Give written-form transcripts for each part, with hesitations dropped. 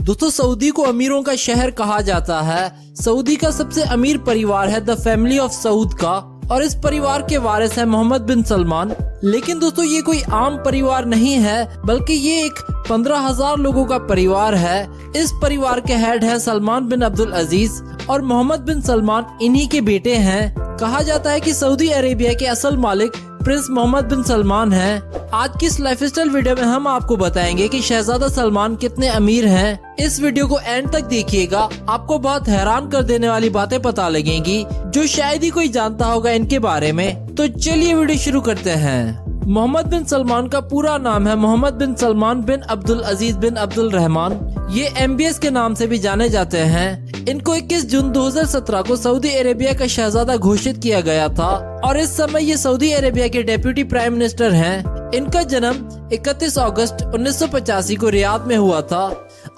दोस्तों सऊदी को अमीरों का शहर कहा जाता है। सऊदी का सबसे अमीर परिवार है द फैमिली ऑफ सऊद का और इस परिवार के वारिस है मोहम्मद बिन सलमान। लेकिन दोस्तों ये कोई आम परिवार नहीं है, बल्कि ये एक 15,000 लोगों का परिवार है। इस परिवार के हेड है सलमान बिन अब्दुल अजीज और मोहम्मद बिन सलमान इन्हीं के बेटे हैं। कहा जाता है कि सऊदी अरेबिया के असल मालिक प्रिंस मोहम्मद बिन सलमान हैं। आज की इस लाइफस्टाइल वीडियो में हम आपको बताएंगे कि शहजादा सलमान कितने अमीर हैं। इस वीडियो को एंड तक देखिएगा, आपको बहुत हैरान कर देने वाली बातें पता लगेंगी जो शायद ही कोई जानता होगा इनके बारे में। तो चलिए वीडियो शुरू करते हैं। मोहम्मद बिन सलमान का पूरा नाम है मोहम्मद बिन सलमान बिन अब्दुल अजीज बिन अब्दुल रहमान। ये MBS के नाम से भी जाने जाते हैं। इनको 21 जून 2017 को सऊदी अरेबिया का शहजादा घोषित किया गया था और इस समय ये सऊदी अरेबिया के डेप्यूटी प्राइम मिनिस्टर हैं। इनका जन्म 31 अगस्त 1985 को रियाद में हुआ था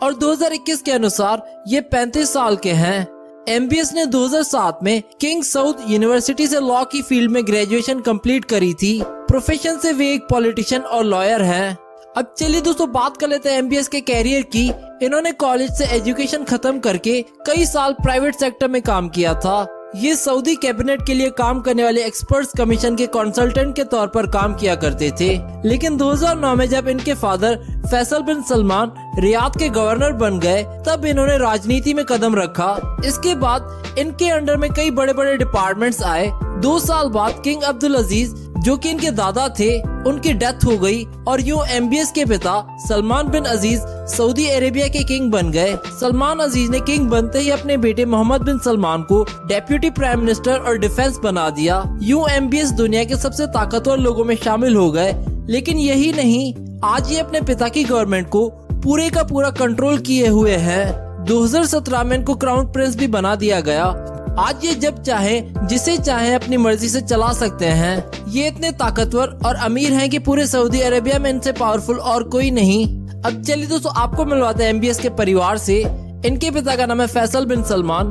और 2021 के अनुसार ये 35 साल के हैं। MBS ने 2007 में किंग सऊद यूनिवर्सिटी से लॉ की फील्ड में ग्रेजुएशन कंप्लीट करी थी। प्रोफेशन से वे एक पॉलिटिशियन और लॉयर हैं। अब चलिए दोस्तों बात कर लेते हैं MBS के कैरियर की। इन्होंने कॉलेज से एजुकेशन खत्म करके कई साल प्राइवेट सेक्टर में काम किया था। ये सऊदी कैबिनेट के लिए काम करने वाले एक्सपर्ट्स कमीशन के कंसल्टेंट के तौर पर काम किया करते थे। लेकिन 2009 में जब इनके फादर फैसल बिन सलमान रियाद के गवर्नर बन गए, तब इन्होंने राजनीति में कदम रखा। इसके बाद इनके अंडर में कई बड़े बड़े डिपार्टमेंट्स आए। 2 साल बाद किंग अब्दुल अजीज जो कि इनके दादा थे, उनकी डेथ हो गई और यूं MBS के पिता सलमान बिन अजीज सऊदी अरेबिया के किंग बन गए। सलमान अजीज ने किंग बनते ही अपने बेटे मोहम्मद बिन सलमान को डेप्यूटी प्राइम मिनिस्टर और डिफेंस बना दिया। यूं MBS दुनिया के सबसे ताकतवर लोगों में शामिल हो गए। लेकिन यही नहीं, आज ये अपने पिता की गवर्नमेंट को पूरे का पूरा कंट्रोल किए हुए हैं। 2017 में इनको क्राउन प्रिंस भी बना दिया गया। आज ये जब चाहे जिसे चाहे अपनी मर्जी से चला सकते हैं। ये इतने ताकतवर और अमीर हैं कि पूरे सऊदी अरेबिया में इनसे पावरफुल और कोई नहीं। अब चलिए दोस्तों आपको मिलवाते हैं MBS के परिवार से। इनके पिता का नाम है फैसल बिन सलमान।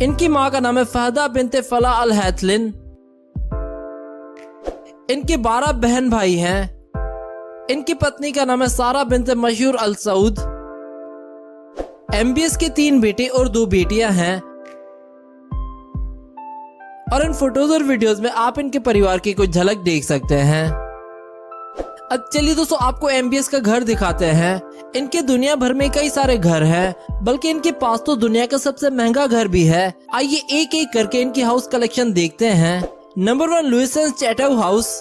इनकी माँ का नाम है फहदा बिनते फलाह अल हैथलिन। इनके 12 बहन भाई हैं। इनकी पत्नी का नाम है सारा बिनते मशहूर अल सऊद। MBS के 3 बेटे और 2 बेटियां हैं और इन फोटोज और वीडियोस में आप इनके परिवार की कुछ झलक देख सकते हैं। अब चलिए दोस्तों आपको MBS का घर दिखाते हैं। इनके दुनिया भर में कई सारे घर हैं, बल्कि इनके पास तो दुनिया का सबसे महंगा घर भी है। आइए एक एक करके इनकी हाउस कलेक्शन देखते हैं। Number 1 लुइसेंस चैटेau house.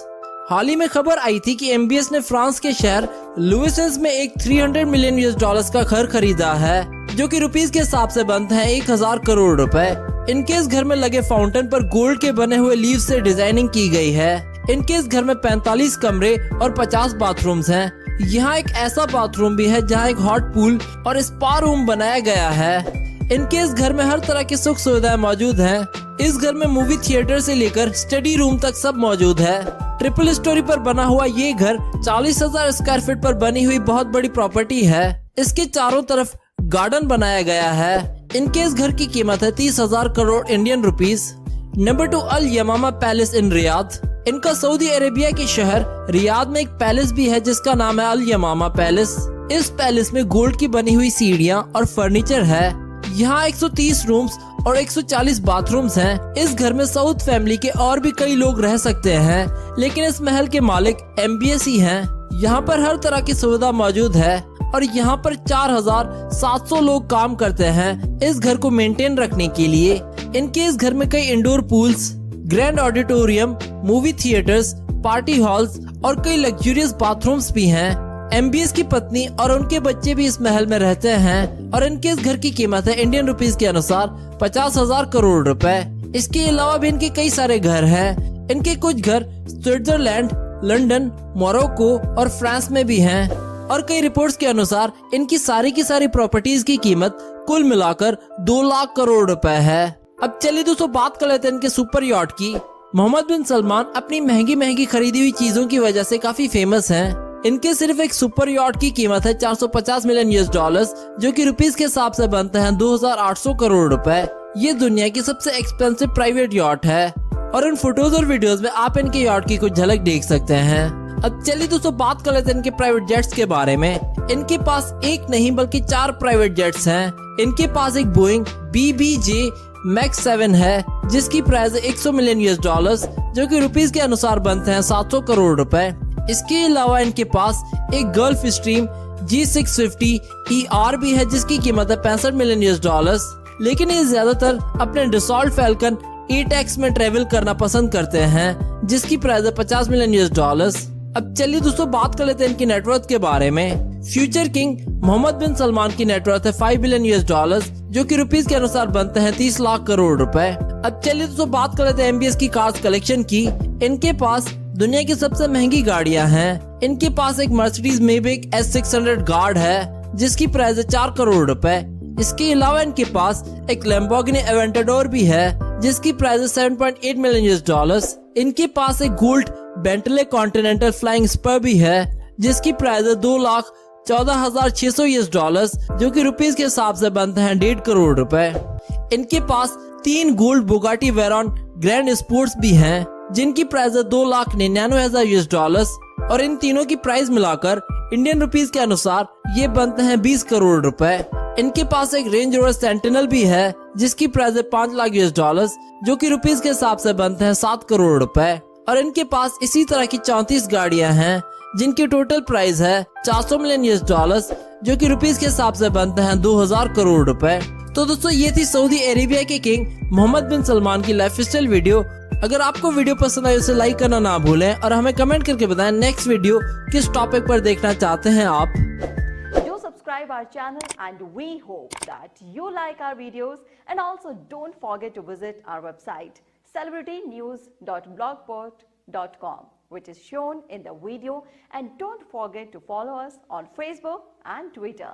हाल ही में खबर आई थी कि MBS ने फ्रांस के शहर लुइसेंस में एक $300 मिलियन का घर खरीदा है, जो कि रुपीस के हिसाब से बनते हैं 1000 करोड़ रुपए। इनके इस घर में लगे फाउंटेन पर गोल्ड के बने हुए लीव से डिजाइनिंग की गई है। इनके इस घर में 45 कमरे और 50 बाथरूम्स हैं। यहाँ एक ऐसा बाथरूम भी है जहाँ एक हॉट पूल और स्पा रूम बनाया गया है। इनके इस घर में हर तरह की सुख सुविधाएं मौजूद हैं। इस घर में मूवी थिएटर से लेकर स्टडी रूम तक सब मौजूद है। ट्रिपल स्टोरी पर बना हुआ ये घर 40,000 स्क्वायर फीट पर बनी हुई बहुत बड़ी प्रॉपर्टी है। इसके चारों तरफ गार्डन बनाया गया है। इनके इस घर की कीमत है 30,000 crore Indian rupees. Number 2 Al Yamamah palace in Riyadh. इनका सऊदी अरेबिया के शहर रियाद में एक पैलेस भी है जिसका नाम है अल यमामा पैलेस। इस पैलेस में गोल्ड की बनी हुई सीढ़ियां और फर्नीचर है। यहाँ 130 रूम्स और 140 बाथरूम्स हैं। इस घर में सऊद फैमिली के और भी कई लोग रह सकते हैं, लेकिन इस महल के मालिक MBS ही हैं। यहाँ पर हर तरह की सुविधा मौजूद है और यहाँ पर 4700 लोग काम करते हैं इस घर को मेंटेन रखने के लिए। इनके इस घर में कई indoor pools, grand auditorium, movie theatres, party halls और कई लग्जरियस बाथरूम्स भी हैं। MBS की पत्नी और उनके बच्चे भी इस महल में रहते हैं और इनके इस घर की कीमत है इंडियन रुपीस के अनुसार 50,000 करोड़ रुपए। इसके अलावा भी इनके कई सारे घर हैं। इनके कुछ घर स्विट्जरलैंड, लंदन, मोरक्को और फ्रांस में भी हैं और कई रिपोर्ट्स के अनुसार इनकी की सारी प्रॉपर्टीज की कीमत कुल मिलाकर 2 लाख करोड़ रुपए है। अब चलिए दोस्तों बात कर लेते हैं इनके सुपर यॉट की। मोहम्मद बिन सलमान अपनी महंगी महंगी खरीदी हुई चीजों की वजह से काफी फेमस हैं। इनके सिर्फ एक सुपर यॉट की कीमत है $450 मिलियन, जो कि रुपीस के हिसाब से बनते हैं 2800 करोड़ रुपए। ये दुनिया की सबसे एक्सपेंसिव प्राइवेट यॉट है और इन फोटोज और वीडियोस में आप इनके यॉट की कुछ झलक देख सकते हैं। अब चलिए दोस्तों बात कर लेते हैं इनके प्राइवेट जेट्स के बारे में। इनके पास एक नहीं बल्कि 4 प्राइवेट जेट्स हैं। इनके पास एक बोइंग BBJ मैक्स 7 है जिसकी प्राइस 100 मिलियन US डॉलर्स, जो कि रुपीस के अनुसार बनते हैं 700 करोड़ रुपए। इसके अलावा इनके पास एक गल्फ स्ट्रीम G650 ER भी है जिसकी कीमत है 65 मिलियन US डॉलर्स। लेकिन ये ज्यादातर अपने डसॉल्ट फैल्कन E-Tex में ट्रेवल करना पसंद करते हैं जिसकी प्राइस है 50 मिलियन US डॉलर्स। अब चलिए दोस्तों बात कर लेते हैं इनकी नेटवर्थ के बारे में। फ्यूचर किंग मोहम्मद बिन सलमान की नेटवर्थ है 5 बिलियन US डॉलर्स, जो कि रुपीस के अनुसार बनते हैं 30 लाख करोड़ रुपए। अब चलिए दोस्तों बात कर लेते हैं MBS की कार्स कलेक्शन की। इनके पास दुनिया की सबसे महंगी गाड़ियां हैं। इनके पास एक मर्सिडीज मेविक S600 गार्ड है जिसकी प्राइस है 4 करोड़ रुपए। इसके अलावा इनके पास एक लैम्बोर्गिनी एवेंटाडोर भी है जिसकी प्राइस है 7.8 मिलियन US डॉलर्स। इनके पास एक gold Bentley Continental Flying Spur भी है जिसकी प्राइस है 2,14,600 US डॉलर्स, जो कि रुपीस के हिसाब से बनते हैं 1.5 करोड़ रुपए। इनके पास 3 gold Bugatti Veyron grand sports भी हैं जिनकी प्राइस है 2,99,000 US डॉलर्स, और इन तीनों की प्राइस मिलाकर इंडियन रुपीस के अनुसार ये बनते हैं 20 करोड़ रुपए। इनके पास एक रेंज रोवर सेंटिनल भी है जिसकी प्राइस है 5 लाख US डॉलर्स, जो कि रुपीस के हिसाब से बनते हैं 7 करोड़ रुपए। और इनके पास इसी तरह की 34 गाड़ियां हैं जिनकी टोटल प्राइस है 400 मिलियन US डॉलर्स, जो कि रुपीस के हिसाब से बनते हैं 2000 करोड़ रुपए। तो दोस्तों ये थी सऊदी अरेबिया के किंग मोहम्मद बिन सलमान की लाइफस्टाइल वीडियो। अगर आपको वीडियो पसंद आई उसे लाइक करना ना भूलें और हमें कमेंट करके बताएं नेक्स्ट वीडियो किस टॉपिक पर देखना चाहते हैं आप। Subscribe our channel and we hope that you like our videos, and also don't forget to visit our website celebritynews.blogspot.com, which is shown in the video, and don't forget to follow us on Facebook and Twitter.